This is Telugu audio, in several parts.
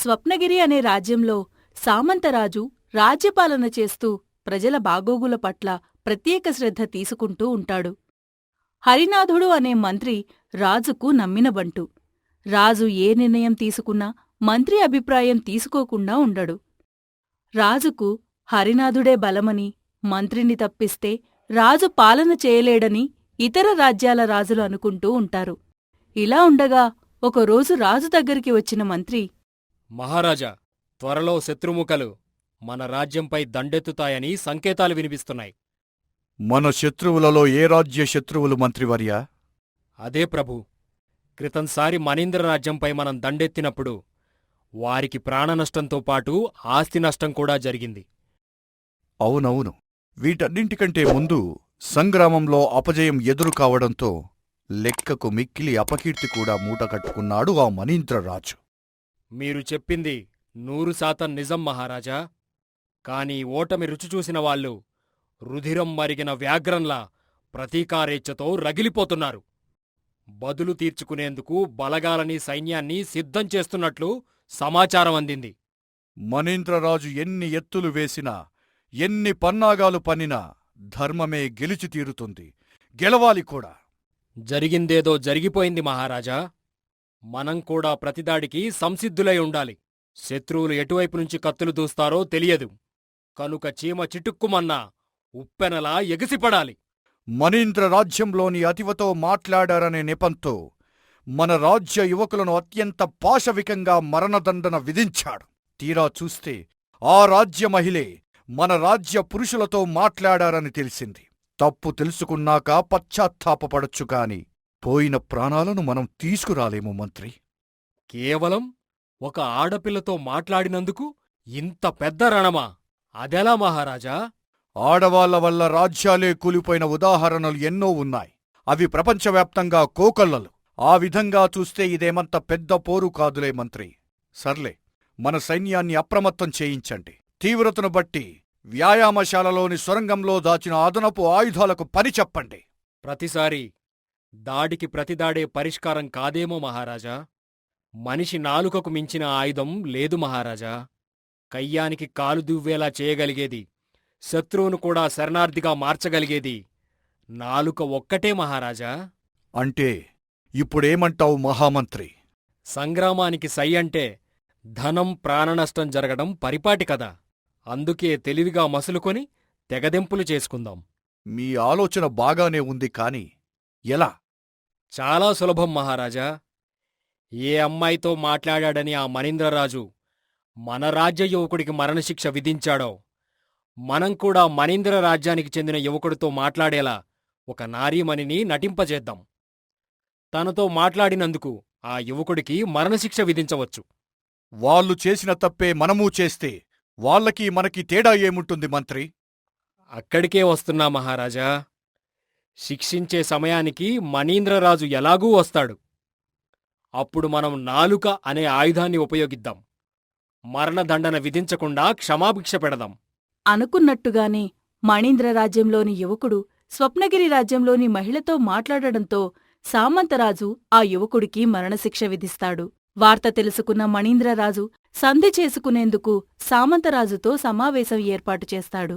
స్వప్నగిరి అనే రాజ్యంలో సామంతరాజు రాజ్యపాలన చేస్తూ ప్రజల బాగోగుల పట్ల ప్రత్యేక శ్రద్ధ తీసుకుంటూ ఉంటాడు. హరినాథుడు అనే మంత్రి రాజుకు నమ్మినబంటు. రాజు ఏ నిర్ణయం తీసుకున్నా మంత్రి అభిప్రాయం తీసుకోకుండా ఉండడు. రాజుకు హరినాథుడే బలమని, మంత్రిని తప్పిస్తే రాజు పాలన చేయలేడని ఇతర రాజ్యాల రాజులు అనుకుంటూ ఉంటారు. ఇలా ఉండగా ఒకరోజు రాజు దగ్గరికి వచ్చిన మంత్రి, మహారాజా, త్వరలో శత్రుముఖలు మన రాజ్యంపై దండెత్తుతాయని సంకేతాలు వినిపిస్తున్నాయి. మన శత్రువులలో ఏ రాజ్య శత్రువులు మంత్రివర్యా? అదే ప్రభూ, క్రితంసారి మణీంద్ర రాజ్యంపై మనం దండెత్తినప్పుడు వారికి ప్రాణనష్టంతో పాటు ఆస్తి నష్టం కూడా జరిగింది. అవునవును. వీటన్నింటికంటే ముందు సంగ్రామంలో అపజయం ఎదురు కావడంతో లెక్కకు మిక్కిలి అపకీర్తి కూడా మూటకట్టుకున్నాడు ఆ మణీంద్రరాజు. మీరు చెప్పింది 100% నిజం మహారాజా. కాని ఓటమి రుచిచూసిన వాళ్ళు రుధిరం మరిగిన వ్యాఘ్రంలా ప్రతీకారేచ్ఛతో రగిలిపోతున్నారు. బదులు తీర్చుకునేందుకు బలగాలని సైన్యాన్ని సిద్ధం చేస్తున్నట్లు సమాచారం అందింది. మణీంద్రరాజు ఎన్ని ఎత్తులు వేసినా, ఎన్ని పన్నాగాలు పన్నినా ధర్మమే గెలిచి తీరుతుంది. గెలవాలి కూడా. జరిగిందేదో జరిగిపోయింది మహారాజా. మనం కూడా ప్రతిదాడికి సంసిద్ధులై ఉండాలి. శత్రువులు ఎటువైపు నుంచి కత్తులు దూస్తారో తెలియదు. కనుక చీమ చిటుక్కుమన్నా ఉప్పెనలా ఎగిసిపడాలి. మణీంద్ర రాజ్యంలోని అతివతో మాట్లాడారనే నెపంతో మన రాజ్య యువకులను అత్యంత పాశవికంగా మరణదండన విధించాడు. తీరా చూస్తే ఆ రాజ్య మహిళే మన రాజ్య పురుషులతో మాట్లాడారని తెలిసింది. తప్పు తెలుసుకున్నాక పశ్చాత్తాపపడొచ్చు కాని పోయిన ప్రాణాలను మనం తీసుకురాలేము మంత్రి. కేవలం ఒక ఆడపిల్లతో మాట్లాడినందుకు ఇంత పెద్ద రణమా? అదెలా మహారాజా? ఆడవాళ్ల వల్ల రాజ్యాలే కూలిపోయిన ఉదాహరణలు ఎన్నో ఉన్నాయి. అవి ప్రపంచవ్యాప్తంగా కోకొల్లలు. ఆ విధంగా చూస్తే ఇదేమంత పెద్ద పోరు కాదులే మంత్రి. సర్లే, మన సైన్యాన్ని అప్రమత్తం చేయించండి. తీవ్రతను బట్టి వ్యాయామశాలలోని సొరంగంలో దాచిన అదనపు ఆయుధాలకు పని చెప్పండి. ప్రతిసారి దాడికి ప్రతిదాడే పరిష్కారం కాదేమో మహారాజా. మనిషి నాలుకకు మించిన ఆయుధం లేదు మహారాజా. కయ్యానికి కాలు దువ్వేలా చేయగలిగేది, శత్రువును కూడా శరణార్థిగా మార్చగలిగేది నాలుక ఒక్కటే మహారాజా. అంటే ఇప్పుడేమంటావు మహామంత్రి? సంగ్రామానికి సై అంటే ధనం ప్రాణనష్టం జరగడం పరిపాటి కదా. అందుకే తెలివిగా మసులుకొని తెగదెంపులు చేసుకుందాం. మీ ఆలోచన బాగానే ఉంది కాని ఎలా? చాలా సులభం మహారాజా. ఏ అమ్మాయితో మాట్లాడాడని ఆ మణీంద్రరాజు మన రాజ్య యువకుడికి మరణశిక్ష విధించాడో, మనం కూడా మణీంద్ర రాజ్యానికి చెందిన యువకుడితో మాట్లాడేలా ఒక నారీమణిని నటింపజేద్దాం. తనతో మాట్లాడినందుకు ఆ యువకుడికి మరణశిక్ష విధించవచ్చు. వాళ్ళు చేసిన తప్పే మనమూ చేస్తే వాళ్ళకి మనకి తేడా ఏముంటుంది మంత్రి? అక్కడికే వస్తున్నా మహారాజా. శిక్షించే సమయానికి మణీంద్రరాజు ఎలాగూ వస్తాడు. అప్పుడు మనం నాలుక అనే ఆయుధాన్ని ఉపయోగిద్దాం. మరణదండన విధించకుండా క్షమాభిక్ష పెడదాం. అనుకున్నట్టుగానే మణీంద్రరాజ్యంలోని యువకుడు స్వప్నగిరి రాజ్యంలోని మహిళతో మాట్లాడడంతో సామంతరాజు ఆ యువకుడికి మరణశిక్ష విధిస్తాడు. వార్త తెలుసుకున్న మణీంద్రరాజు సంధి చేసుకునేందుకు సామంతరాజుతో సమావేశం ఏర్పాటు చేస్తాడు.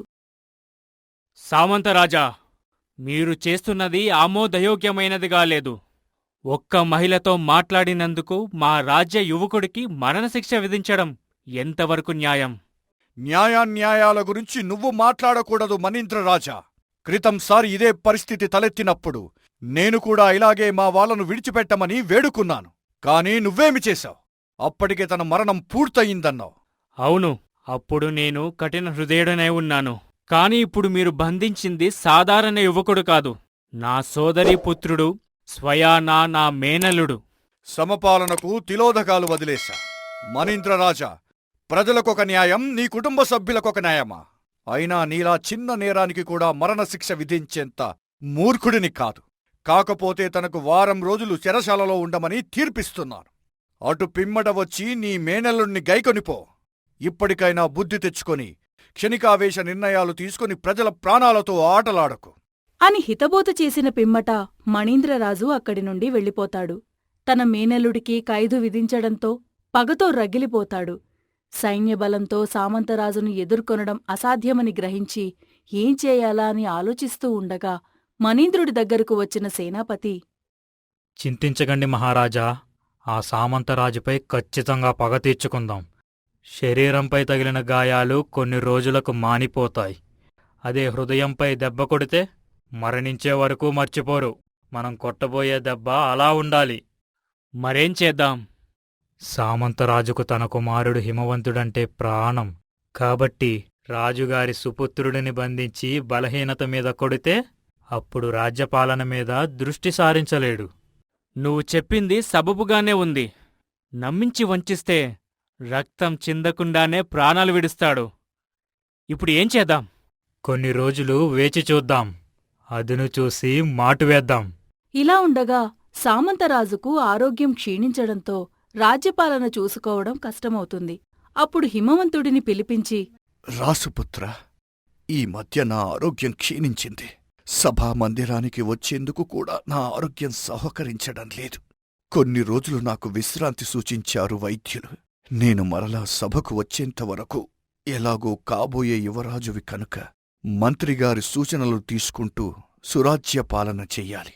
సామంతరాజా, మీరు చేస్తున్నది ఆమోదయోగ్యమైనదిగా లేదు. ఒక్క మహిళతో మాట్లాడినందుకు మా రాజ్య యువకుడికి మరణశిక్ష విధించడం ఎంతవరకు న్యాయం? న్యాయాన్యాయాల గురించి నువ్వు మాట్లాడకూడదు మణీంద్రరాజా. క్రితంసారి ఇదే పరిస్థితి తలెత్తినప్పుడు నేను కూడా ఇలాగే మా వాళ్ళను విడిచిపెట్టమని వేడుకున్నాను. కానీ నువ్వేమి చేశావు? అప్పటికే తన మరణం పూర్తయిందన్నావు. అవును, అప్పుడు నేను కఠిన హృదయుడనై ఉన్నాను. కాని ఇప్పుడు మీరు బంధించింది సాధారణ యువకుడు కాదు, నా సోదరీ పుత్రుడు, స్వయానా నా మేనల్లుడు. సమపాలనకు తిలోదకాలు వదిలేశా. మణీంద్రరాజా, ప్రజలకొక న్యాయం, నీ కుటుంబ సభ్యులకొక న్యాయమా? అయినా నీలా చిన్న నేరానికి కూడా మరణశిక్ష విధించేంత మూర్ఖుడిని కాదు. కాకపోతే తనకు వారం రోజులు చెరశాలలో ఉండమని తీర్పిస్తున్నాను. అటు పిమ్మట వచ్చి నీ మేనల్లుణ్ణి గైకొనిపో. ఇప్పటికైనా బుద్ధి తెచ్చుకొని క్షణికావేశ నిర్ణయాలు తీసుకుని ప్రజల ప్రాణాలతో ఆటలాడకు అని హితబోధ చేసిన పిమ్మట మణీంద్రరాజు అక్కడి నుండి వెళ్ళిపోతాడు. తన మేనల్లుడికి ఖైదు విధించడంతో పగతో రగిలిపోతాడు. సైన్యబలంతో సామంతరాజును ఎదుర్కొనడం అసాధ్యమని గ్రహించి ఏం చేయాలా అని ఆలోచిస్తూ ఉండగా మణీంద్రుడి దగ్గరకు వచ్చిన సేనాపతి, చింతించకండి మహారాజా, ఆ సామంతరాజుపై ఖచ్చితంగా పగ తీర్చుకుందాం. శరీరంపై తగిలిన గాయాలు కొన్ని రోజులకు మానిపోతాయి. అదే హృదయంపై దెబ్బ కొడితే మరణించే వరకు మర్చిపోరు. మనం కొట్టబోయే దెబ్బ అలా ఉండాలి. మరేం చేద్దాం? సామంతరాజుకు తన కుమారుడు హిమవంతుడంటే ప్రాణం. కాబట్టి రాజుగారి సుపుత్రుడిని బంధించి బలహీనత మీద కొడితే అప్పుడు రాజ్యపాలన మీద దృష్టి సారించలేడు. నువ్వు చెప్పింది సబబుగానే ఉంది. నమ్మించి వంచిస్తే రక్తం చిందకుండానే ప్రాణాలు విడుస్తాడు. ఇప్పుడు ఏం చేద్దాం? కొన్ని రోజులు వేచి చూద్దాం. అదును చూసి మాటు వేద్దాం. ఇలా ఉండగా సామంతరాజుకు ఆరోగ్యం క్షీణించడంతో రాజ్యపాలన చూసుకోవడం కష్టమవుతుంది. అప్పుడు హిమవంతుడిని పిలిపించి, రాసుపుత్ర, ఈ మధ్య నా ఆరోగ్యం క్షీణించింది. సభా మందిరానికి వచ్చేందుకు కూడా నా ఆరోగ్యం సహకరించడం లేదు. కొన్ని రోజులు నాకు విశ్రాంతి సూచించారు వైద్యులు. నేను మరలా సభకు వచ్చేంతవరకు ఎలాగో కాబోయే యువరాజువి కనుక మంత్రిగారి సూచనలు తీసుకుంటూ సురాజ్య పాలన చెయ్యాలి.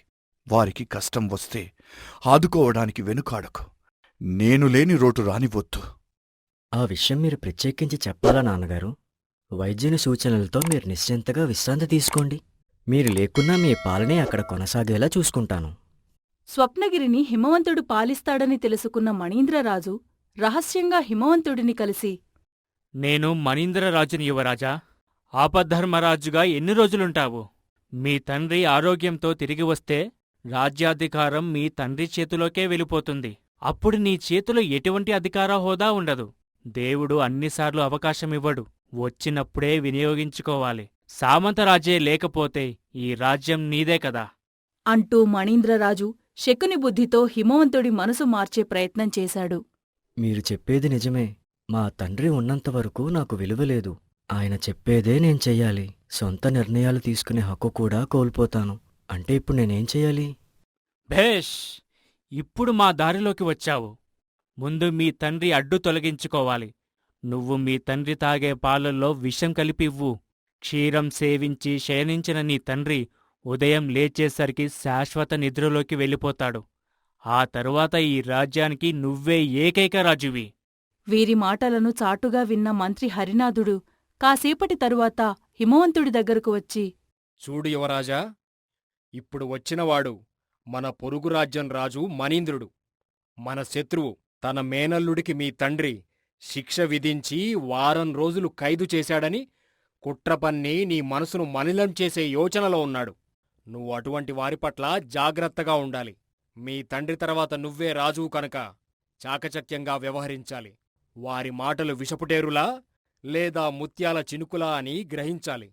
వారికి కష్టం వస్తే ఆదుకోవడానికి వెనుకాడకు. నేను లేని రోటు రానివద్దు. ఆ విషయం మీరు ప్రత్యేకించి చెప్పాలా నాన్నగారు? వైద్యుని సూచనలతో మీరు నిశ్చింతగా విశ్రాంతి తీసుకోండి. మీరు లేకున్నా మీ పాలనే అక్కడ కొనసాగేలా చూసుకుంటాను. స్వప్నగిరిని హిమవంతుడు పాలిస్తాడని తెలుసుకున్న మణీంద్రరాజు రహస్యంగా హిమవంతుడిని కలిసి, నేను మణీంద్రరాజుని యువరాజా. ఆపద్ధర్మరాజుగా ఎన్ని రోజులుంటావు? మీ తండ్రి ఆరోగ్యంతో తిరిగి వస్తే రాజ్యాధికారం మీ తండ్రి చేతిలోకే వెళ్ళిపోతుంది. అప్పుడు నీ చేతిలో ఎటువంటి అధికార హోదా ఉండదు. దేవుడు అన్నిసార్లు అవకాశమివ్వడు. వచ్చినప్పుడే వినియోగించుకోవాలి. సామంతరాజే లేకపోతే ఈ రాజ్యం నీదే కదా. అంటూ మణీంద్రరాజు శకుని బుద్ధితో హిమవంతుడి మనసు మార్చే ప్రయత్నం చేశాడు. మీరు చెప్పేది నిజమే. మా తండ్రి ఉన్నంతవరకు నాకు విలువలేదు. ఆయన చెప్పేదే నేను చెయ్యాలి. సొంత నిర్ణయాలు తీసుకునే హక్కు కూడా కోల్పోతాను. అంటే ఇప్పుడు నేనేం చెయ్యాలి? భేష్! ఇప్పుడు మా దారిలోకి వచ్చావు. ముందు మీ తండ్రి అడ్డు తొలగించుకోవాలి. నువ్వు మీ తండ్రి తాగే పాలల్లో విషం కలిపి ఇవ్వు. క్షీరం సేవించి శయనించిన నీ తండ్రి ఉదయం లేచేసరికి శాశ్వత నిద్రలోకి వెళ్ళిపోతాడు. ఆ తరువాత ఈ రాజ్యానికి నువ్వే ఏకైక రాజువి. వీరి మాటలను చాటుగా విన్న మంత్రి హరినాథుడు కాసేపటి తరువాత హిమవంతుడి దగ్గరకు వచ్చి, చూడు యువరాజా, ఇప్పుడు వచ్చినవాడు మన పొరుగు రాజ్యం రాజు మణీంద్రుడు. మన శత్రువు. తన మేనల్లుడికి మీ తండ్రి శిక్ష విధించి వారం రోజులు ఖైదు చేశాడని కుట్రపన్ని నీ మనసును మలినం చేసే యోచనలో ఉన్నాడు. నువ్వు అటువంటి వారి పట్ల జాగ్రత్తగా ఉండాలి. మీ తండ్రి తర్వాత నువ్వే రాజువు కనుక చాకచక్యంగా వ్యవహరించాలి. వారి మాటలు విషపుటేరులా లేదా ముత్యాల చినుకులా అని గ్రహించాలి.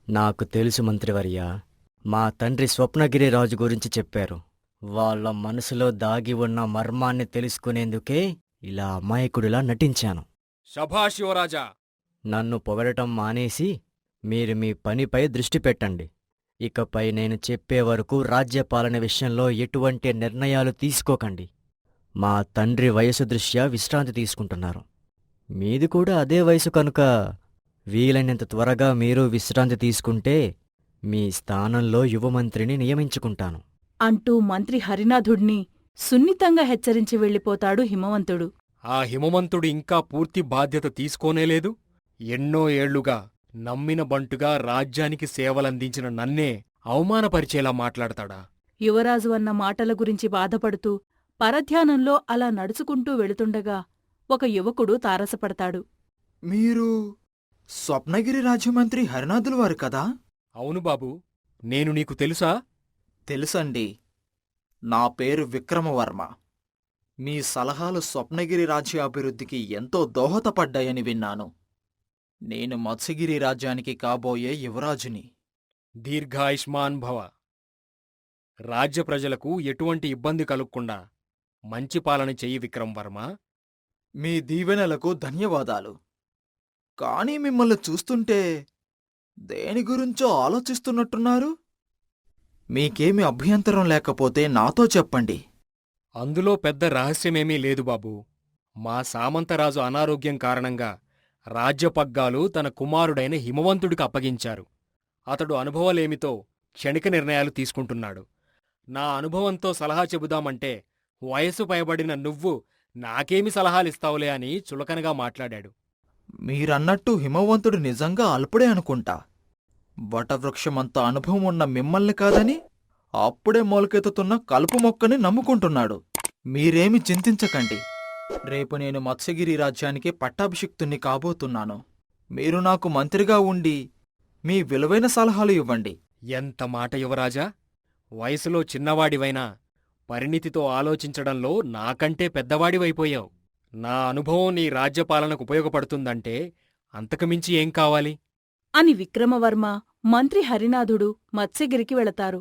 నాకు తెలుసు మంత్రివర్య. మా తండ్రి స్వప్నగిరి రాజు గురించి చెప్పారు. వాళ్ళ మనసులో దాగి ఉన్న మర్మాన్ని తెలుసుకునేందుకే ఇలా అమాయకుడిలా నటించాను. శభాష్ యువరాజా! నన్ను పొగడటం మానేసి మీరు మీ పనిపై దృష్టి పెట్టండి. ఇకపై నేను చెప్పే వరకు రాజ్యపాలన విషయంలో ఎటువంటి నిర్ణయాలు తీసుకోకండి. మా తండ్రి వయసు దృష్ట్యా విశ్రాంతి తీసుకుంటున్నారు. మీది కూడా అదే వయసు కనుక వీలైనంత త్వరగా మీరు విశ్రాంతి తీసుకుంటే మీ స్థానంలో యువమంత్రిని నియమించుకుంటాను. అంటూ మంత్రి హరినాథుడిని సున్నితంగా హెచ్చరించి వెళ్ళిపోతాడు హిమవంతుడు. ఆ హిమవంతుడు ఇంకా పూర్తి బాధ్యత తీసుకోనేలేదు. ఎన్నో ఏళ్లుగా నమ్మిన బంటుగా రాజ్యానికి సేవలందించిన నన్నే అవమానపరిచేలా మాట్లాడతాడా? యువరాజు అన్న మాటల గురించి బాధపడుతూ పరధ్యానంలో అలా నడుచుకుంటూ వెళుతుండగా ఒక యువకుడు తారసపడతాడు. మీరు స్వప్నగిరి రాజ్యమంత్రి హరినాథుల వారు కదా? అవును బాబూ. నేను నీకు తెలుసా? తెలుసండి. నా పేరు విక్రమవర్మ. మీ సలహాలు స్వప్నగిరి రాజ్య అభివృద్ధికి ఎంతో దోహదపడ్డాయని విన్నాను. నేను మత్స్యగిరి రాజ్యానికి కాబోయే యువరాజుని. దీర్ఘాయుష్మాన్ భవ. రాజ్య ప్రజలకు ఎటువంటి ఇబ్బంది కలుగకుండా మంచి పాలన చెయ్యి విక్రమవర్మ. మీ దీవెనలకు ధన్యవాదాలు. కానీ మిమ్మల్ని చూస్తుంటే దేని గురించో ఆలోచిస్తున్నట్టున్నారు? మీకేమి అభ్యంతరం లేకపోతే నాతో చెప్పండి. అందులో పెద్ద రహస్యమేమీ లేదు బాబూ. మా సామంతరాజు అనారోగ్యం కారణంగా రాజ్యపగ్గాలు తన కుమారుడైన హిమవంతుడికి అప్పగించారు. అతడు అనుభవలేమితో క్షణిక నిర్ణయాలు తీసుకుంటున్నాడు. నా అనుభవంతో సలహా చెబుదామంటే వయసు పైబడిన నువ్వు నాకేమి సలహాలిస్తావులే అని చులకనగా మాట్లాడాడు. మీరన్నట్టు హిమవంతుడు నిజంగా అల్పుడే అనుకుంటా. వటవృక్షమంత అనుభవం ఉన్న మిమ్మల్ని కాదని అప్పుడే మొలకెత్తుతున్న కలుపు మొక్కని నమ్ముకుంటున్నాడు. మీరేమి చింతించకండి. రేపు నేను మత్స్యగిరి రాజ్యానికి పట్టాభిషిక్తుణ్ణి కాబోతున్నాను. మీరు నాకు మంత్రిగా ఉండి మీ విలువైన సలహాలు ఇవ్వండి. ఎంత మాట యువరాజా! వయసులో చిన్నవాడివైనా పరిణితితో ఆలోచించడంలో నాకంటే పెద్దవాడివైపోయావు. నా అనుభవం నీ రాజ్యపాలనకు ఉపయోగపడుతుందంటే అంతకుమించి ఏం కావాలి? అని విక్రమవర్మ, మంత్రి హరినాథుడు మత్స్యగిరికి వెళతారు.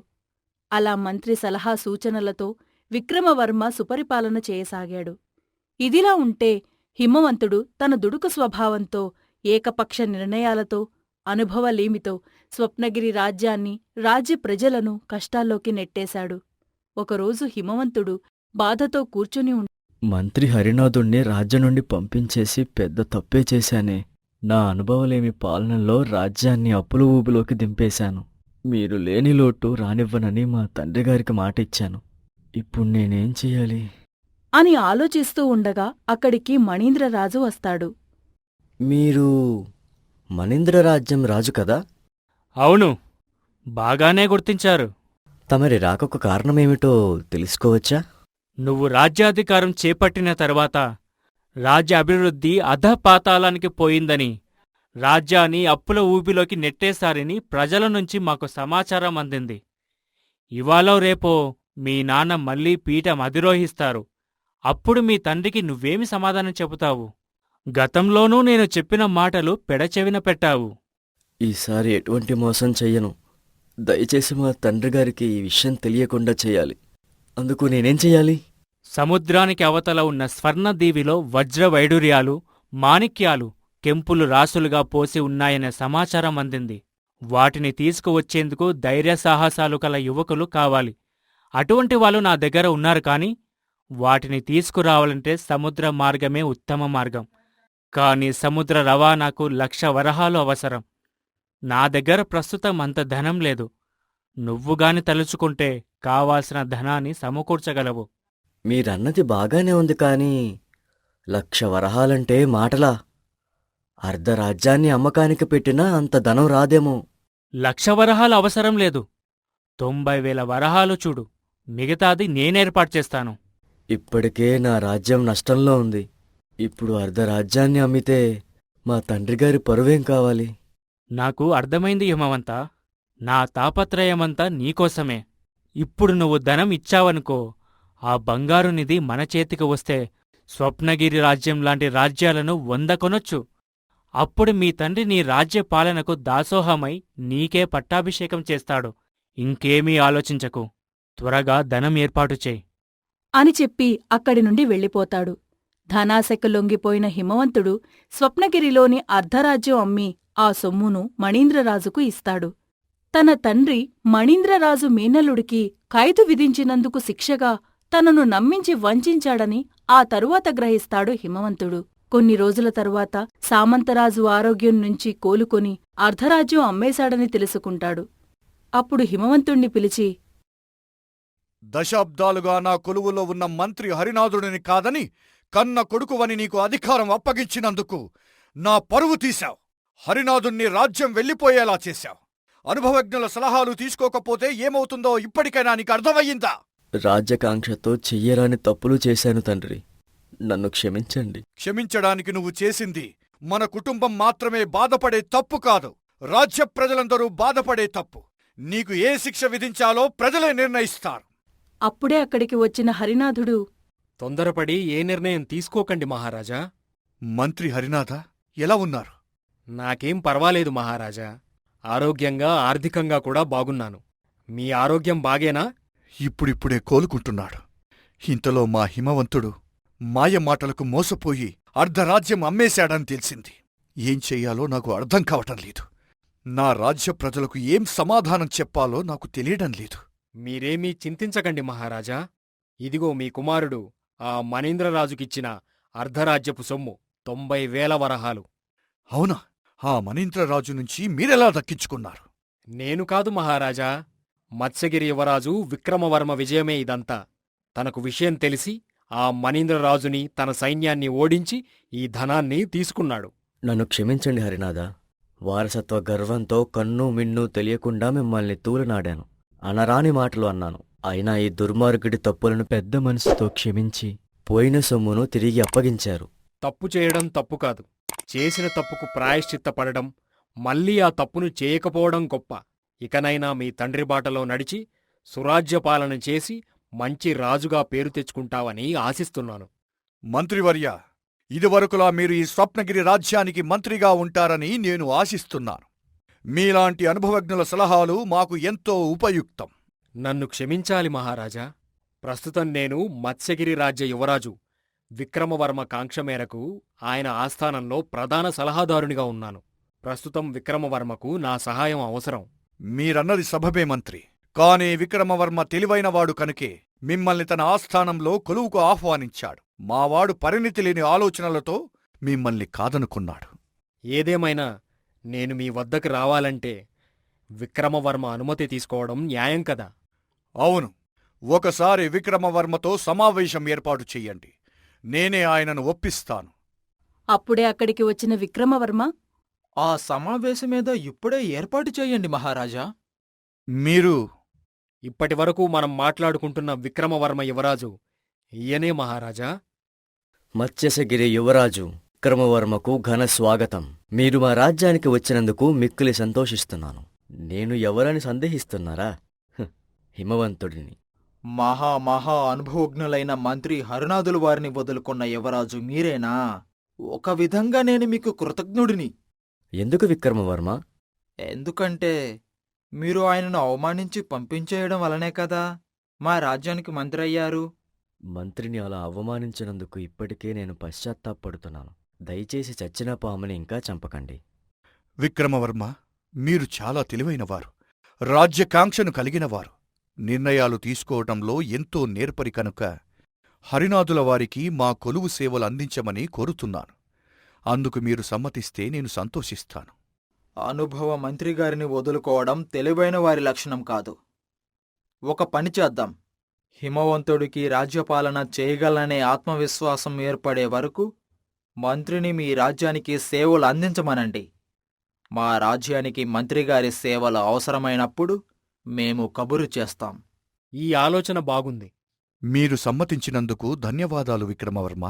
అలా మంత్రి సలహా సూచనలతో విక్రమవర్మ సుపరిపాలన చేయసాగాడు. ఇదిలా ఉంటే హిమవంతుడు తన దుడుకు స్వభావంతో, ఏకపక్ష నిర్ణయాలతో, అనుభవలేమితో స్వప్నగిరి రాజ్యాన్ని, రాజ్య ప్రజలను కష్టాల్లోకి నెట్టేశాడు. ఒకరోజు హిమవంతుడు బాధతో కూర్చుని మంత్రి హరినాథుణ్ణి రాజ్యం నుండి పంపించేసి పెద్ద తప్పే చేశానే. నా అనుభవలేమి పాలనలో రాజ్యాన్ని అప్పుల ఊబిలోకి దింపేశాను. మీరు లేని లోటు రానివ్వనని మా తండ్రిగారికి మాటిచ్చాను. ఇప్పుడు నేనేం చెయ్యాలి అని ఆలోచిస్తూ ఉండగా అక్కడికి మణీంద్రరాజు వస్తాడు. మీరు మణీంద్రరాజ్యం రాజు కదా? అవును, బాగానే గుర్తించారు. తమరి రాకకు కారణమేమిటో తెలుసుకోవచ్చా? నువ్వు రాజ్యాధికారం చేపట్టిన తర్వాత రాజ్య అభివృద్ధి అధపాతాళానికి పోయిందని, రాజ్యాన్ని అప్పుల ఊబిలోకి నెట్టేశారని ప్రజల నుంచి మాకు సమాచారం అందింది. ఇవాళో రేపో మీ నాన్న మళ్లీ పీఠం అధిరోహిస్తారు. అప్పుడు మీ తండ్రికి నువ్వేమి సమాధానం చెబుతావు? గతంలోనూ నేను చెప్పిన మాటలు పెడచెవిన పెట్టావు. ఈసారి ఎటువంటి మోసం చెయ్యను. దయచేసి మా తండ్రిగారికి ఈ విషయం తెలియకుండా చెయ్యాలి. అందుకు నేనేం చెయ్యాలి? సముద్రానికి అవతల ఉన్న స్వర్ణదీవిలో వజ్రవైడూర్యాలు, మాణిక్యాలు, కెంపులు రాసులుగా పోసి ఉన్నాయనే సమాచారం అందింది. వాటిని తీసుకువచ్చేందుకు ధైర్యసాహసాలు కల యువకులు కావాలి. అటువంటి వాళ్ళు నా దగ్గర ఉన్నారు కాని వాటిని తీసుకురావాలంటే సముద్ర మార్గమే ఉత్తమ మార్గం. కాని సముద్ర రవాణాకు 1,00,000 వరహాలు అవసరం. నా దగ్గర ప్రస్తుతం అంత ధనం లేదు. నువ్వుగాని తలుచుకుంటే కావాల్సిన ధనాన్ని సమకూర్చగలవు. మీరన్నది బాగానే ఉంది కాని 1,00,000 వరహాలంటే మాటలా? అర్ధరాజ్యాన్ని అమ్మకానికి పెట్టినా అంత ధనం రాదేమో. 1,00,000 వరహాలు అవసరం లేదు. 90,000 వరహాలు చూడు. మిగతాది నేనేర్పాటు చేస్తాను. ఇప్పటికే నా రాజ్యం నష్టంలో ఉంది. ఇప్పుడు అర్ధరాజ్యాన్ని అమ్మితే మా తండ్రిగారి పరువేం కావాలి? నాకు అర్థమైంది హిమవంత. నా తాపత్రయమంతా నీకోసమే. ఇప్పుడు నువ్వు ధనం ఇచ్చావనుకో, ఆ బంగారు నిధి మన చేతికి వస్తే స్వప్నగిరి రాజ్యం లాంటి రాజ్యాలను 100 కొనొచ్చు. అప్పుడు మీ తండ్రి నీ రాజ్య పాలనకు దాసోహమై నీకే పట్టాభిషేకం చేస్తాడు. ఇంకేమీ ఆలోచించకు. త్వరగా ధనం ఏర్పాటు చేయి అని చెప్పి అక్కడి నుండి వెళ్ళిపోతాడు. ధనాశకు లొంగిపోయిన హిమవంతుడు స్వప్నగిరిలోని అర్ధరాజ్యం అమ్మి ఆ సొమ్మును మణీంద్రరాజుకు ఇస్తాడు. తన తండ్రి మణీంద్రరాజు మేనల్లుడికి ఖైదు విధించినందుకు శిక్షగా తనను నమ్మించి వంచాడని ఆ తరువాత గ్రహిస్తాడు హిమవంతుడు. కొన్ని రోజుల తరువాత సామంతరాజు ఆరోగ్యం నుంచి కోలుకొని అర్ధరాజ్యం అమ్మేశాడని తెలుసుకుంటాడు. అప్పుడు హిమవంతుణ్ణి పిలిచి, దశాబ్దాలుగా నా కొలువులో ఉన్న మంత్రి హరినాథుడిని కాదని కన్న కొడుకువని నీకు అధికారం అప్పగించినందుకు నా పరువు తీశావు. హరినాథుణ్ణి రాజ్యం వెళ్ళిపోయేలా చేశావు. అనుభవజ్ఞుల సలహాలు తీసుకోకపోతే ఏమవుతుందో ఇప్పటికైనా నీకు అర్థమయ్యిందా? రాజ్యకాంక్షతో చెయ్యరాని తప్పులు చేశాను తండ్రి. నన్ను క్షమించండి. క్షమించడానికి నువ్వు చేసింది మన కుటుంబం మాత్రమే బాధపడే తప్పు కాదు, రాజ్య ప్రజలందరూ బాధపడే తప్పు. నీకు ఏ శిక్ష విధించాలో ప్రజలే నిర్ణయిస్తారు. అప్పుడే అక్కడికి వచ్చిన హరినాథుడు, తొందరపడి ఏ నిర్ణయం తీసుకోకండి మహారాజా. మంత్రి హరినాథ ఎలా ఉన్నారు? నాకేం పర్వాలేదు మహారాజా. ఆరోగ్యంగా, ఆర్థికంగా కూడా బాగున్నాను. మీ ఆరోగ్యం బాగేనా? ఇప్పుడిప్పుడే కోలుకుంటున్నాడు. ఇంతలో మా హిమవంతుడు మాయ మాటలకు మోసపోయి అర్ధరాజ్యం అమ్మేశాడని తెలిసింది. ఏం చెయ్యాలో నాకు అర్థం కావటం లేదు. నా రాజ్య ప్రజలకు ఏం సమాధానం చెప్పాలో నాకు తెలియడం లేదు. మీరేమీ చింతించకండి మహారాజా. ఇదిగో మీ కుమారుడు ఆ మణీంద్రరాజుకిచ్చిన అర్ధరాజ్యపు సొమ్ము 90,000 వరహాలు. అవునా? ఆ మణీంద్రరాజు నుంచి మీరెలా దక్కించుకున్నారు? నేను కాదు మహారాజా, మత్స్యగిరి యువరాజు విక్రమవర్మ విజయమే ఇదంతా. తనకు విషయం తెలిసి ఆ మణీంద్రరాజుని తన సైన్యాన్ని ఓడించి ఈ ధనాన్ని తీసుకున్నాడు. నన్ను క్షమించండి హరినాథ. వారసత్వ గర్వంతో కన్ను మిన్ను తెలియకుండా మిమ్మల్ని తూలనాడాను. అనరాని మాటలు అన్నాను. అయినా ఈ దుర్మార్గుడి తప్పులను పెద్ద మనసుతో క్షమించి పోయిన సొమ్మును తిరిగి అప్పగించారు. తప్పు చేయడం తప్పు కాదు, చేసిన తప్పుకు ప్రాయశ్చిత్తపడడం, మళ్ళీ ఆ తప్పును చేయకపోవడం గొప్ప. ఇకనైనా మీ తండ్రి బాటలో నడిచి సురాజ్యపాలన చేసి మంచి రాజుగా పేరు తెచ్చుకుంటావని ఆశిస్తున్నాను. మంత్రివర్య, ఇదివరకులా మీరు ఈ స్వప్నగిరి రాజ్యానికి మంత్రిగా ఉంటారని నేను ఆశిస్తున్నాను. మీలాంటి అనుభవజ్ఞుల సలహాలు మాకు ఎంతో ఉపయుక్తం. నన్ను క్షమించాలి మహారాజా. ప్రస్తుతం నేను మత్స్యగిరి రాజ్య యువరాజు విక్రమవర్మ కాంక్ష మేరకు ఆయన ఆస్థానంలో ప్రధాన సలహాదారునిగా ఉన్నాను. ప్రస్తుతం విక్రమవర్మకు నా సహాయం అవసరం. మీరన్నది సబబే మంత్రి. కాని విక్రమవర్మ తెలివైనవాడు కనుకే మిమ్మల్ని తన ఆస్థానంలో కొలువుకు ఆహ్వానించాడు. మావాడు పరిణితి లేని ఆలోచనలతో మిమ్మల్ని కాదనుకున్నాడు. ఏదేమైనా నేను మీ వద్దకు రావాలంటే విక్రమవర్మ అనుమతి తీసుకోవడం న్యాయం కదా? అవును, ఒకసారి విక్రమవర్మతో సమావేశం ఏర్పాటు చెయ్యండి. నేనే ఆయనను ఒప్పిస్తాను. అప్పుడే అక్కడికి వచ్చిన విక్రమవర్మ, ఆ సమావేశమేదో ఇప్పుడే ఏర్పాటు చేయండి మహారాజా. మీరు ఇప్పటివరకు మనం మాట్లాడుకుంటున్న విక్రమవర్మ యువరాజు ఈయనే మహారాజా. మత్స్యగిరి యువరాజు విక్రమవర్మకు ఘన స్వాగతం. మీరు మా రాజ్యానికి వచ్చినందుకు మిక్కిలి సంతోషిస్తున్నాను. నేను ఎవరని సందేహిస్తున్నారా? హిమవంతుడిని. మహా అనుభవజ్ఞులైన మంత్రి హరినాథులు వారిని వదులుకున్న యువరాజు మీరేనా? ఒక విధంగా నేను మీకు కృతజ్ఞుడిని. ఎందుకు విక్రమవర్మ? ఎందుకంటే మీరు ఆయనను అవమానించి పంపించేయడం వలనే కదా మా రాజ్యానికి మంత్రి అయ్యారు. మంత్రిని అలా అవమానించినందుకు ఇప్పటికే నేను పశ్చాత్తాపడుతున్నాను. దయచేసి చచ్చిన పాముని ఇంకా చంపకండి. విక్రమవర్మ, మీరు చాలా తెలివైనవారు, రాజ్యకాంక్షను కలిగినవారు. నిర్ణయాలు తీసుకోవటంలో ఎంతో నేర్పరి కనుక హరినాథుల వారికి మా కొలువు సేవలు అందించమని కోరుతున్నాను. అందుకు మీరు సమ్మతిస్తే నేను సంతోషిస్తాను. అనుభవ మంత్రిగారిని వదులుకోవడం తెలివైన వారి లక్షణం కాదు. ఒక పని చేద్దాం. హిమవంతుడికి రాజ్యపాలన చేయగలనే ఆత్మవిశ్వాసం ఏర్పడే వరకు మంత్రిని మీ రాజ్యానికి సేవలు అందించమనండి. మా రాజ్యానికి మంత్రిగారి సేవలు అవసరమైనప్పుడు మేము కబురు చేస్తాం. ఈ ఆలోచన బాగుంది. మీరు సమ్మతించినందుకు ధన్యవాదాలు విక్రమవర్మ.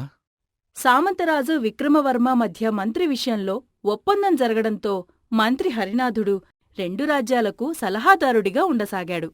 సామంతరాజు విక్రమవర్మ మధ్య మంత్రి విషయంలో ఒప్పందం జరగడంతో మంత్రి హరినాథుడు 2 రాజ్యాలకు సలహాదారుడిగా ఉండసాగాడు.